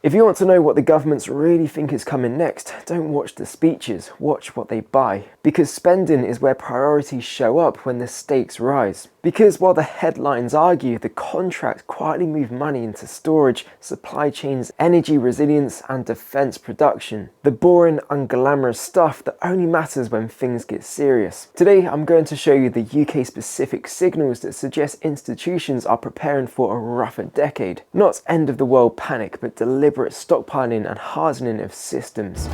If you want to know what the governments really think is coming next, don't watch the speeches, watch what they buy. Because spending is where priorities show up when the stakes rise. Because while the headlines argue, the contracts quietly move money into storage, supply chains, energy resilience and defence production. The boring, unglamorous stuff that only matters when things get serious. Today I'm going to show you the UK specific signals that suggest institutions are preparing for a rougher decade. Not end of the world panic, but deliberate stockpiling and hardening of systems.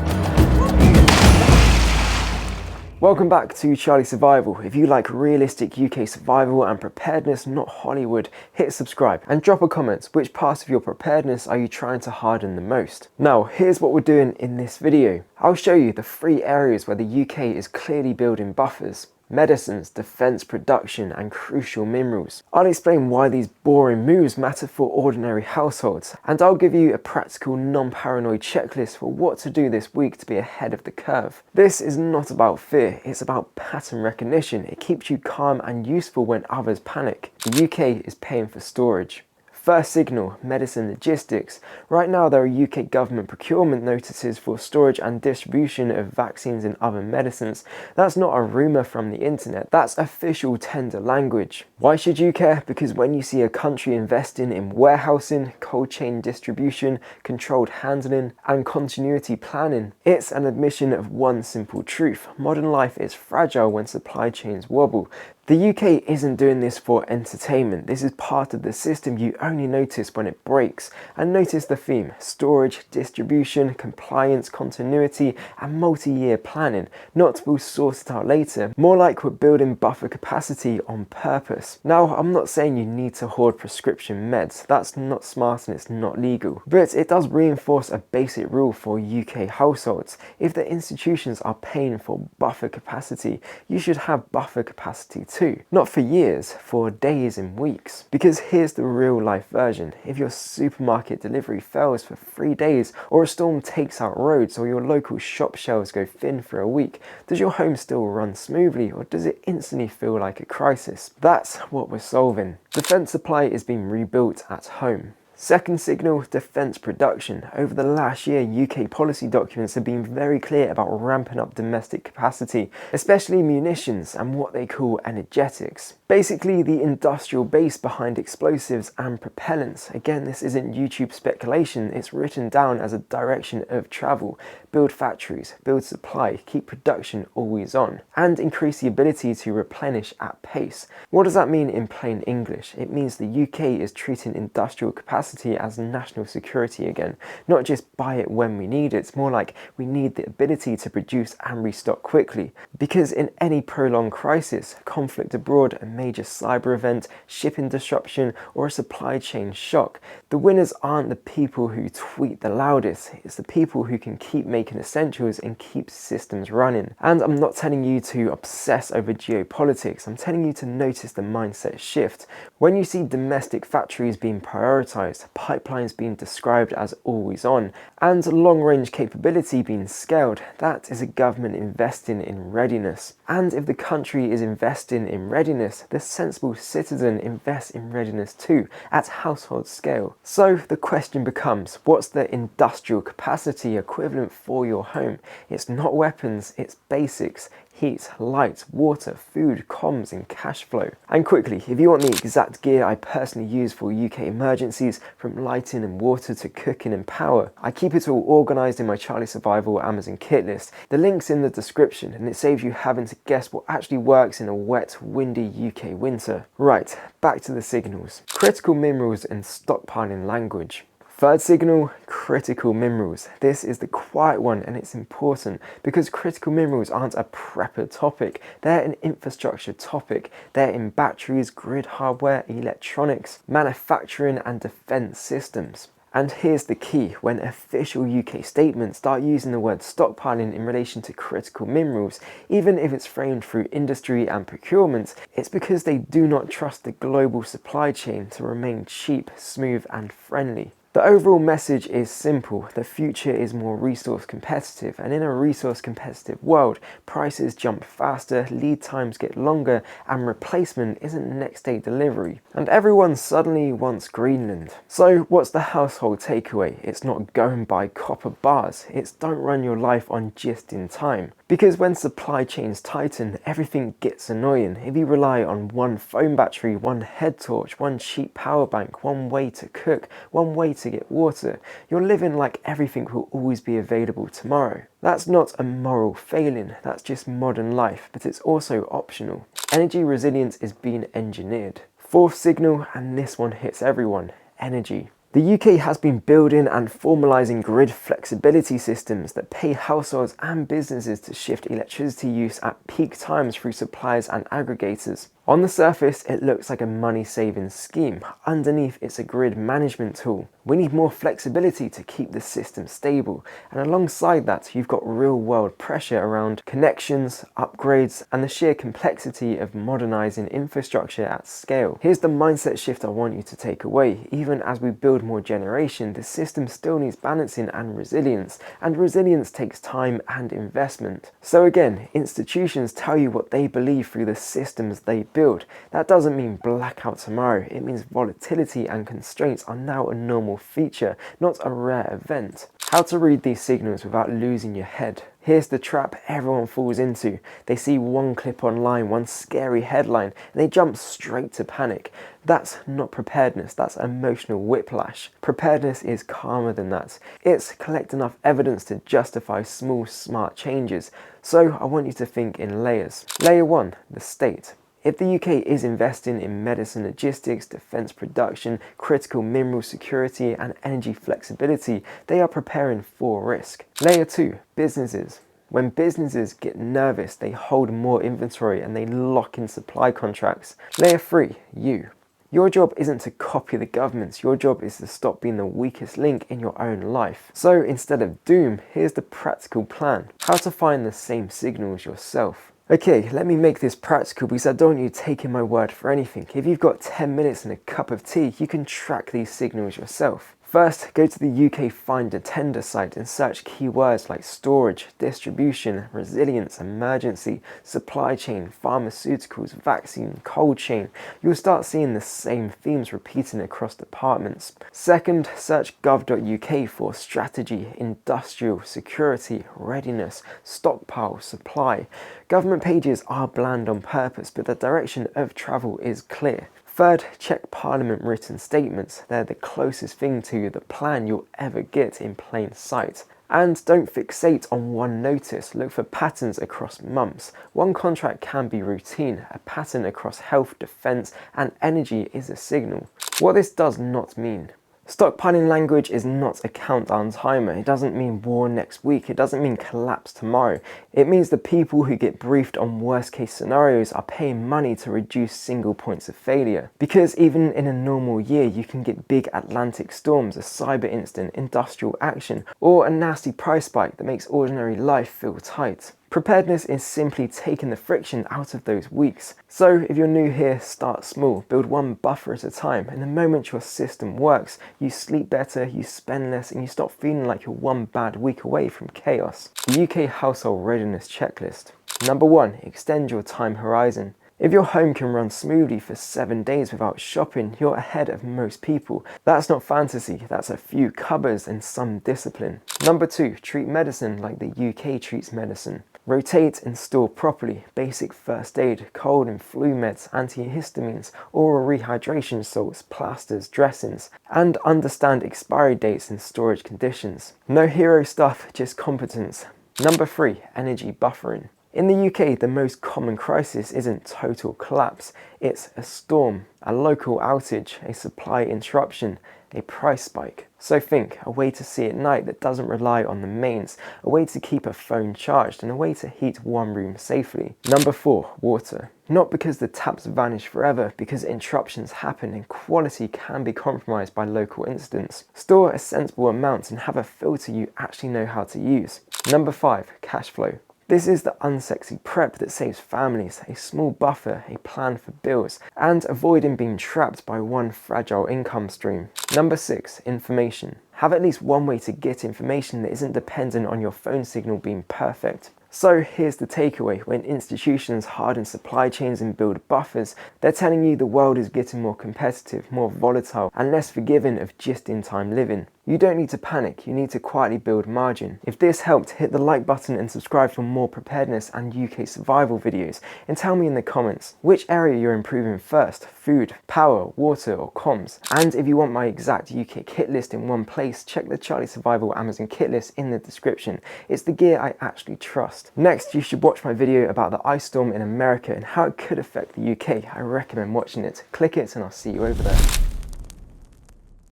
Welcome back to Charlie Survival. If you like realistic UK survival and preparedness, not Hollywood, hit subscribe and drop a comment. Which parts of your preparedness are you trying to harden the most? Now, here's what we're doing in this video. I'll show you the 3 areas where the UK is clearly building buffers: medicines, defence production and crucial minerals. I'll explain why these boring moves matter for ordinary households, and I'll give you a practical non-paranoid checklist for what to do this week to be ahead of the curve. This is not about fear, it's about pattern recognition. It keeps you calm and useful when others panic. The UK is paying for storage. First signal, medicine logistics. Right now there are UK government procurement notices for storage and distribution of vaccines and other medicines. That's not a rumour from the internet, that's official tender language. Why should you care? Because when you see a country investing in warehousing, cold chain distribution, controlled handling and continuity planning, it's an admission of one simple truth: modern life is fragile when supply chains wobble. The UK isn't doing this for entertainment. This is part of the system you only notice when it breaks. And notice the theme: storage, distribution, compliance, continuity and multi-year planning. Not we'll sort it out later, more like we're building buffer capacity on purpose. Now, I'm not saying you need to hoard prescription meds. That's not smart and it's not legal. But it does reinforce a basic rule for UK households. If the institutions are paying for buffer capacity, you should have buffer capacity too. Not for years, for days and weeks. Because here's the real life version. If your supermarket delivery fails for 3 days, or a storm takes out roads, or your local shop shelves go thin for a week, does your home still run smoothly, or does it instantly feel like a crisis? That's what we're solving. Defence supply is being rebuilt at home. Second signal, defence production. Over the last year, UK policy documents have been very clear about ramping up domestic capacity, especially munitions and what they call energetics. Basically, the industrial base behind explosives and propellants. Again, this isn't YouTube speculation, it's written down as a direction of travel. Build factories, build supply, keep production always on, and increase the ability to replenish at pace. What does that mean in plain English? It means the UK is treating industrial capacity as national security again. Not just buy it when we need it, more like we need the ability to produce and restock quickly. Because in any prolonged crisis, conflict abroad, a major cyber event, shipping disruption, or a supply chain shock, the winners aren't the people who tweet the loudest, it's the people who can keep making essentials and keep systems running. And I'm not telling you to obsess over geopolitics, I'm telling you to notice the mindset shift. When you see domestic factories being prioritised, pipelines being described as always on, and long-range capability being scaled, that is a government investing in readiness. And if the country is investing in readiness, the sensible citizen invests in readiness too, at household scale. So the question becomes, what's the industrial capacity equivalent for your home? It's not weapons, it's basics. Heat, light, water, food, comms and cash flow. And quickly, if you want the exact gear I personally use for UK emergencies, from lighting and water to cooking and power, I keep it all organised in my Charlie Survival Amazon kit list. The link's in the description and it saves you having to guess what actually works in a wet, windy UK winter. Right, back to the signals. Critical minerals and stockpiling language. Third signal, critical minerals. This is the quiet one and it's important because critical minerals aren't a prepper topic, they're an infrastructure topic. They're in batteries, grid hardware, electronics, manufacturing and defence systems. And here's the key: when official UK statements start using the word stockpiling in relation to critical minerals, even if it's framed through industry and procurement, it's because they do not trust the global supply chain to remain cheap, smooth and friendly. The overall message is simple. The future is more resource competitive, and in a resource competitive world, prices jump faster, lead times get longer, and replacement isn't next day delivery. And everyone suddenly wants Greenland. So what's the household takeaway? It's not go and buy copper bars. It's don't run your life on just in time. Because when supply chains tighten, everything gets annoying. If you rely on one phone battery, one head torch, one cheap power bank, one way to cook, one way to get water, you're living like everything will always be available tomorrow. That's not a moral failing, that's just modern life, but it's also optional. Energy resilience is being engineered. Fourth signal, and this one hits everyone: energy. The UK has been building and formalising grid flexibility systems that pay households and businesses to shift electricity use at peak times through suppliers and aggregators. On the surface, it looks like a money-saving scheme. Underneath, it's a grid management tool. We need more flexibility to keep the system stable. And alongside that, you've got real-world pressure around connections, upgrades, and the sheer complexity of modernising infrastructure at scale. Here's the mindset shift I want you to take away. Even as we build more generation, the system still needs balancing and resilience takes time and investment. So again, institutions tell you what they believe through the systems they build. That doesn't mean blackout tomorrow. It means volatility and constraints are now a normal feature, not a rare event. How to read these signals without losing your head. Here's the trap everyone falls into. They see one clip online, one scary headline, and they jump straight to panic. That's not preparedness, that's emotional whiplash. Preparedness is calmer than that. It's collect enough evidence to justify small, smart changes. So I want you to think in layers. Layer 1, the state. If the UK is investing in medicine logistics, defence production, critical mineral security and energy flexibility, they are preparing for risk. Layer 2, businesses. When businesses get nervous, they hold more inventory and they lock in supply contracts. Layer 3, you. Your job isn't to copy the government's, your job is to stop being the weakest link in your own life. So instead of doom, here's the practical plan. How to find the same signals yourself. Okay, let me make this practical because I don't want you taking my word for anything. If you've got 10 minutes and a cup of tea, you can track these signals yourself. First, go to the UK Find a Tender site and search keywords like storage, distribution, resilience, emergency, supply chain, pharmaceuticals, vaccine, cold chain. You'll start seeing the same themes repeating across departments. Second, search gov.uk for strategy, industrial, security, readiness, stockpile, supply. Government pages are bland on purpose, but the direction of travel is clear. Third, check Parliament written statements. They're the closest thing to the plan you'll ever get in plain sight. And don't fixate on one notice, look for patterns across months. One contract can be routine, a pattern across health, defence and energy is a signal. What this does not mean. Stockpiling language is not a countdown timer. It doesn't mean war next week. It doesn't mean collapse tomorrow. It means the people who get briefed on worst case scenarios are paying money to reduce single points of failure. Because even in a normal year, you can get big Atlantic storms, a cyber incident, industrial action, or a nasty price spike that makes ordinary life feel tight. Preparedness is simply taking the friction out of those weeks. So if you're new here, start small, build one buffer at a time, and the moment your system works, you sleep better, you spend less, and you stop feeling like you're one bad week away from chaos. The UK Household Readiness Checklist. Number 1, extend your time horizon. If your home can run smoothly for 7 days without shopping, you're ahead of most people. That's not fantasy, that's a few cupboards and some discipline. Number 2, treat medicine like the UK treats medicine. Rotate and store properly. Basic first aid, cold and flu meds, antihistamines, oral rehydration salts, plasters, dressings, and understand expiry dates and storage conditions. No hero stuff, just competence. Number 3, energy buffering. In the UK, the most common crisis isn't total collapse, it's a storm, a local outage, a supply interruption, a price spike. So think, a way to see at night that doesn't rely on the mains, a way to keep a phone charged, and a way to heat one room safely. Number 4, water. Not because the taps vanish forever, because interruptions happen and quality can be compromised by local incidents. Store a sensible amount and have a filter you actually know how to use. Number 5, cash flow. This is the unsexy prep that saves families, a small buffer, a plan for bills, and avoiding being trapped by one fragile income stream. Number 6, information. Have at least one way to get information that isn't dependent on your phone signal being perfect. So here's the takeaway: when institutions harden supply chains and build buffers, they're telling you the world is getting more competitive, more volatile, and less forgiving of just-in-time living. You don't need to panic, you need to quietly build margin. If this helped, hit the like button and subscribe for more preparedness and UK survival videos, and tell me in the comments which area you're improving first: food, power, water, or comms. And if you want my exact UK kit list in one place, check the Charlie Survival Amazon kit list in the description. It's the gear I actually trust. Next, you should watch my video about the ice storm in America and how it could affect the UK. I recommend watching it. Click it and I'll see you over there.